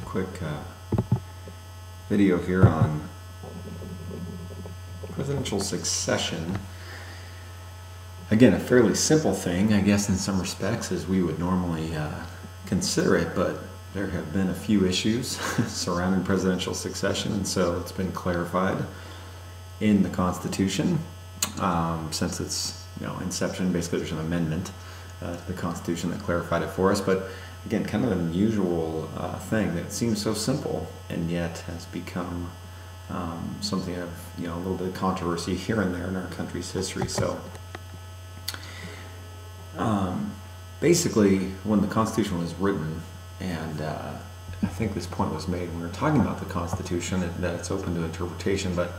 Quick video here on presidential succession. Again, a fairly simple thing, I guess, in some respects, as we would normally consider it, but there have been a few issues surrounding presidential succession, and so it's been clarified in the Constitution since its inception. Basically, there's an amendment to the Constitution that clarified it for us, but again, kind of an unusual thing that seems so simple and yet has become something of a little bit of controversy here and there in our country's history. So basically, when the Constitution was written, and I think this point was made when we were talking about the Constitution, that it's open to interpretation, but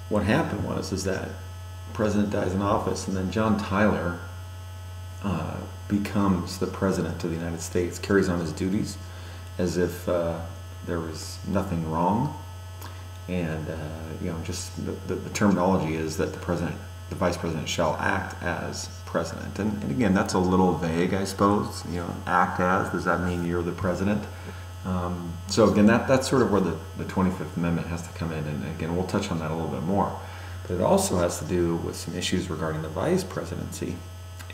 what happened is that the president dies in office, and then John Tyler becomes the president of the United States, carries on his duties as if there was nothing wrong, and just the terminology is that the vice president shall act as president, and again, that's a little vague, I suppose. Act as, does that mean you're the president? So again, that's sort of where the 25th Amendment has to come in, and again, we'll touch on that a little bit more. But it also has to do with some issues regarding the vice presidency.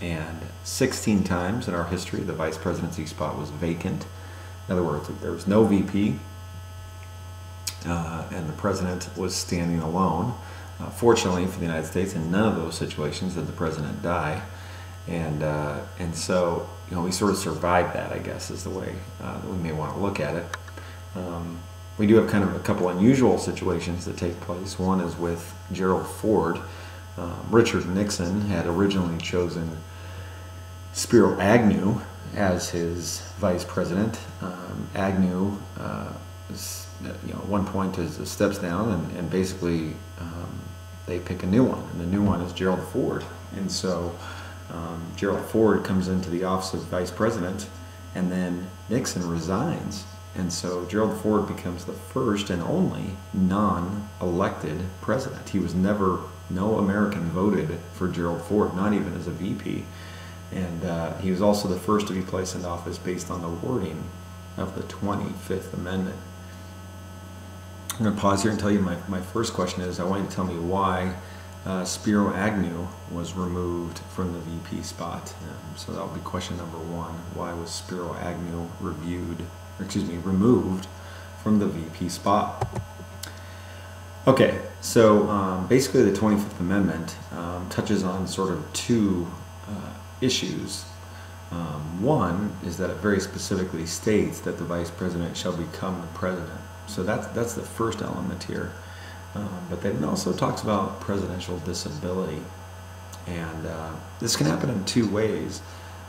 And 16 times in our history, the vice presidency spot was vacant. In other words, there was no VP, and the president was standing alone. Fortunately for the United States, in none of those situations did the president die, and so we sort of survived that, I guess, is the way that we may want to look at it. We do have kind of a couple unusual situations that take place. One is with Gerald Ford. Richard Nixon had originally chosen Spiro Agnew as his vice president. Agnew, at one point, steps down, and basically they pick a new one, and the new one is Gerald Ford. And so Gerald Ford comes into the office of vice president, and then Nixon resigns. And so Gerald Ford becomes the first and only non-elected president. No American voted for Gerald Ford, not even as a VP. And he was also the first to be placed into office based on the wording of the 25th Amendment. I'm going to pause here and tell you my first question is, I want you to tell me why Spiro Agnew was removed from the VP spot. So that will be question number one. Why was Spiro Agnew removed from the VP spot? Okay, so basically the 25th Amendment touches on sort of two issues. One is that it very specifically states that the vice president shall become the president. So that's the first element here. But then it also talks about presidential disability. And this can happen in two ways.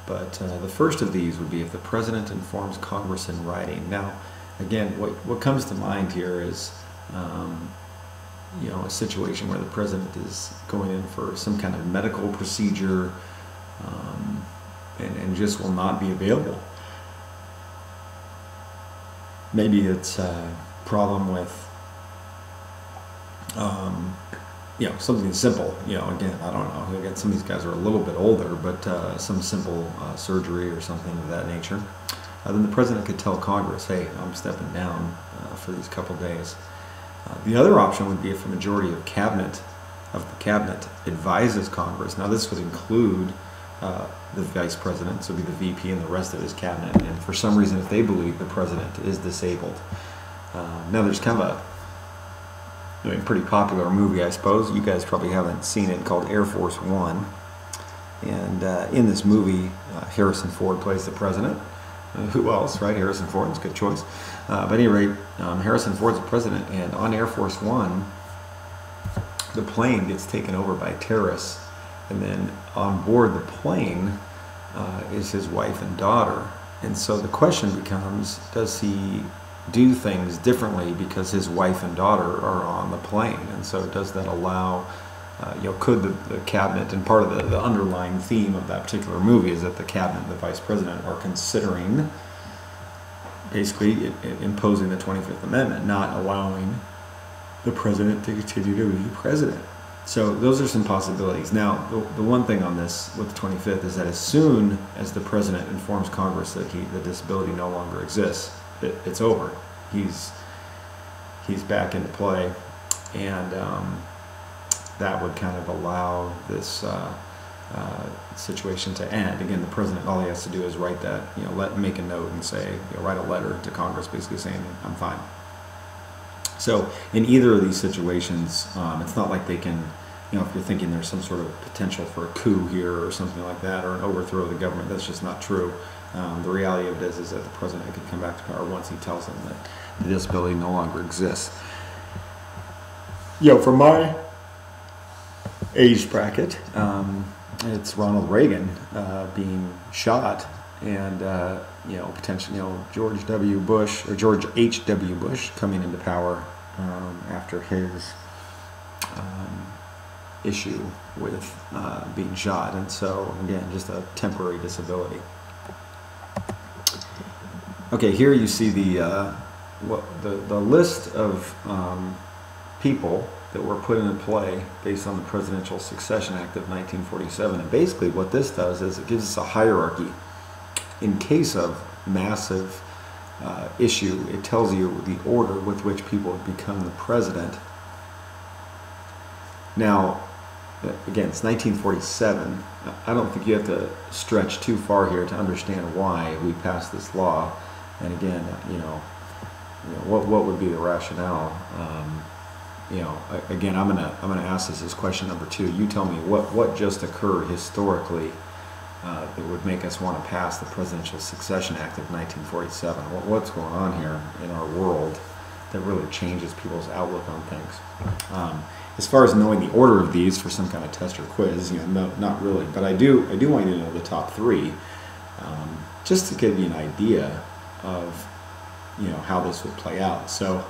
But the first of these would be if the president informs Congress in writing. Now, again, what comes to mind here is a situation where the president is going in for some kind of medical procedure and just will not be available. Maybe it's a problem with something simple. Again, I don't know. Again, some of these guys are a little bit older, but some simple surgery or something of that nature. Then the president could tell Congress, hey, I'm stepping down for these couple days. The other option would be if a majority of the cabinet advises Congress. Now, this would include the vice president, so it would be the VP and the rest of his cabinet. And for some reason, if they believe the president is disabled. Now, there's kind of a pretty popular movie, I suppose. You guys probably haven't seen it, called Air Force One. And in this movie, Harrison Ford plays the president. Who else, right? Harrison Ford is a good choice. But at any rate, Harrison Ford's the president, and on Air Force One, the plane gets taken over by terrorists, and then on board the plane is his wife and daughter. And so the question becomes, does he do things differently because his wife and daughter are on the plane? And so does that allow, could the cabinet, and part of the underlying theme of that particular movie is that the cabinet and the vice president are considering basically imposing the 25th Amendment, not allowing the president to continue to be president. So those are some possibilities. Now, the one thing on this with the 25th is that as soon as the president informs Congress that the disability no longer exists, it's over. He's back into play, and that would kind of allow this situation to end. Again, the president, all he has to do is write that, make a note and say, write a letter to Congress basically saying, I'm fine. So in either of these situations, it's not like they can, if you're thinking there's some sort of potential for a coup here or something like that, or an overthrow of the government, that's just not true. The reality of it is that the president could come back to power once he tells them that the disability no longer exists. For my age bracket, it's Ronald Reagan being shot, and potentially George W. Bush or George H.W. Bush coming into power after his issue with being shot, and so again, just a temporary disability. Okay, here you see the list of people that were put into play based on the Presidential Succession Act of 1947. And basically what this does is it gives us a hierarchy. In case of massive issue, it tells you the order with which people would become the president. Now, again, it's 1947. I don't think you have to stretch too far here to understand why we passed this law. And again, what would be the rationale? Again, I'm gonna ask this as question number 2. You tell me what just occurred historically that would make us want to pass the Presidential Succession Act of 1947. What's going on here in our world that really changes people's outlook on things? As far as knowing the order of these for some kind of test or quiz, no, not really. But I do want you to know the top 3, just to give you an idea of how this would play out. So,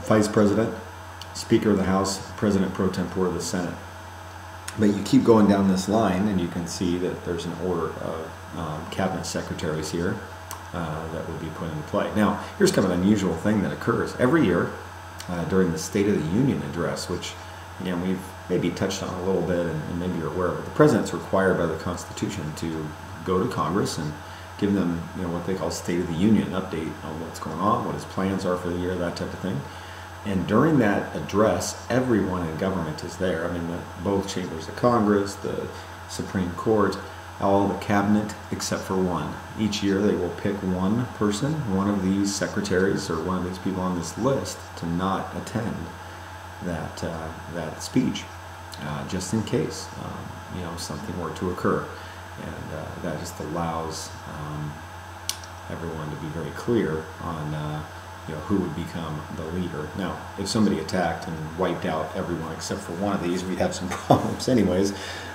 Vice President, Speaker of the House, President pro tempore of the Senate. But you keep going down this line, and you can see that there's an order of cabinet secretaries here that would be put into play. Now, here's kind of an unusual thing that occurs every year during the State of the Union address, which, again, we've maybe touched on a little bit, and maybe you're aware of it. The president's required by the Constitution to go to Congress and give them, what they call State of the Union, an update on what's going on, what his plans are for the year, that type of thing. And during that address, everyone in government is there. I mean, both chambers of Congress, the Supreme Court, all the cabinet except for one. Each year they will pick one person, one of these secretaries or one of these people on this list, to not attend that speech, just in case something were to occur. And that just allows everyone to be very clear on who would become the leader. Now, if somebody attacked and wiped out everyone except for one of these, we'd have some problems anyways.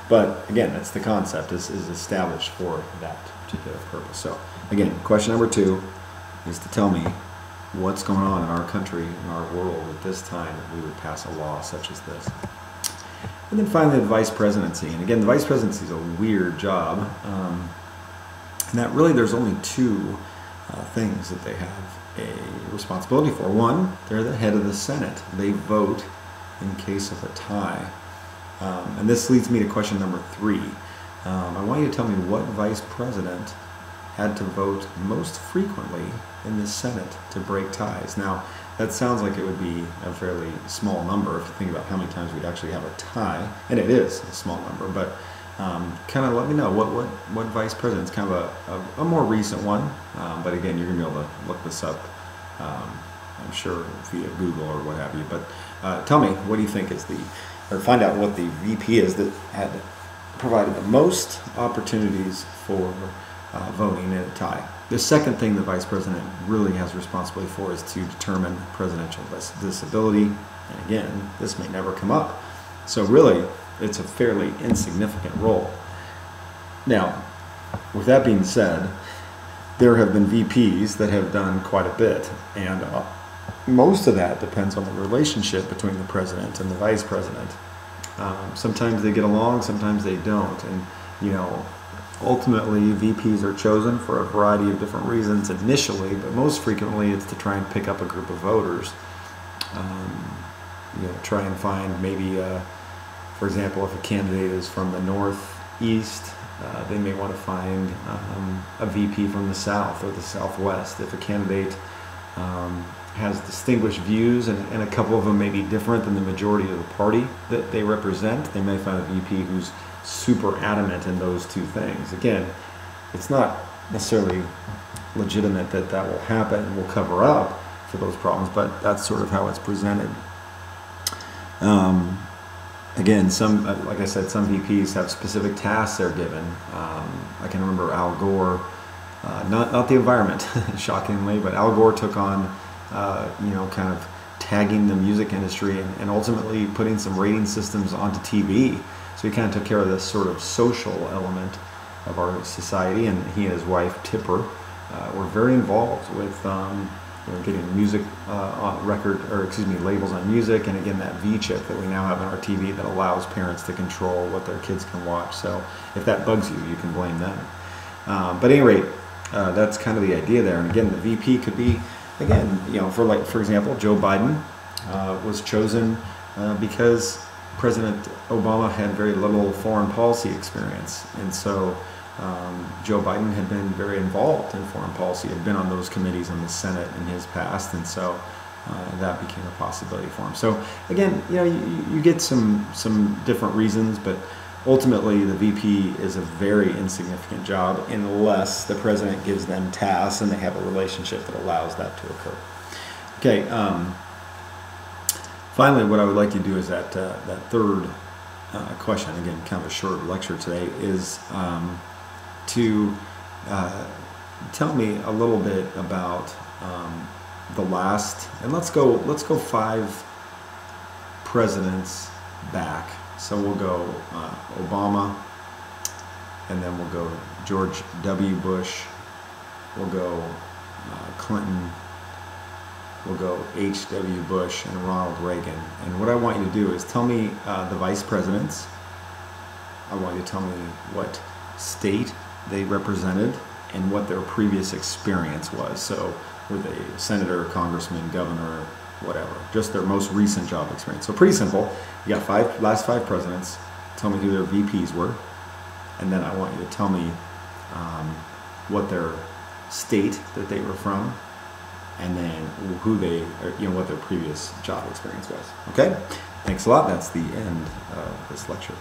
But again, that's the concept, is established for that particular purpose. So again, question number 2 is to tell me what's going on in our country, in our world at this time that we would pass a law such as this. And then finally, the vice presidency. And again, the vice presidency is a weird job. And that really, there's only 2 things that they have a responsibility for. One, they're the head of the Senate. They vote in case of a tie. And this leads me to question number 3. I want you to tell me what vice president had to vote most frequently in the Senate to break ties. Now, that sounds like it would be a fairly small number if you think about how many times we'd actually have a tie, and it is a small number, but kind of let me know what vice president's kind of a more recent one, but again, you're going to be able to look this up, I'm sure, via Google or what have you. But tell me, what do you think is or find out what the VP is that had provided the most opportunities for voting in a tie. The second thing the vice president really has responsibility for is to determine presidential disability. And again, this may never come up. So really, it's a fairly insignificant role. Now, with that being said, there have been VPs that have done quite a bit, and most of that depends on the relationship between the president and the vice president. Sometimes they get along, sometimes they don't, and ultimately VPs are chosen for a variety of different reasons initially, but most frequently it's to try and pick up a group of voters try and find maybe, for example, if a candidate is from the Northeast, they may want to find a VP from the South or the Southwest. If a candidate has distinguished views and a couple of them may be different than the majority of the party that they represent, they may find a VP who's super adamant in those two things. Again, it's not necessarily legitimate that that will happen and will cover up for those problems, but that's sort of how it's presented. Again, like I said, some VPs have specific tasks they're given. I can remember Al Gore, not the environment, shockingly, but Al Gore took on, kind of tagging the music industry and ultimately putting some rating systems onto TV. So he kind of took care of this sort of social element of our society, and he and his wife, Tipper, were very involved with getting music labels on music, and again that V chip that we now have on our TV that allows parents to control what their kids can watch. So if that bugs you, you can blame them. But at any rate, that's kind of the idea there. And again, the VP could be, again, for example, Joe Biden was chosen because President Obama had very little foreign policy experience, and so Joe Biden had been very involved in foreign policy, had been on those committees in the Senate in his past, and so that became a possibility for him. So again, you get some different reasons, but ultimately the VP is a very insignificant job unless the president gives them tasks and they have a relationship that allows that to occur. Okay. Finally, what I would like to do is that third question, again, kind of a short lecture today, is to tell me a little bit about the last, and let's go 5 presidents back. So we'll go Obama, and then we'll go George W. Bush, we'll go Clinton, we'll go H.W. Bush, and Ronald Reagan. And what I want you to do is tell me the vice presidents. I want you to tell me what state they represented and what their previous experience was. So were they senator, congressman, governor, whatever, just their most recent job experience. So pretty simple. You got last 5 presidents. Tell me who their VPs were, and then I want you to tell me what their state that they were from, and then who they, what their previous job experience was. Okay? Thanks a lot. That's the end of this lecture.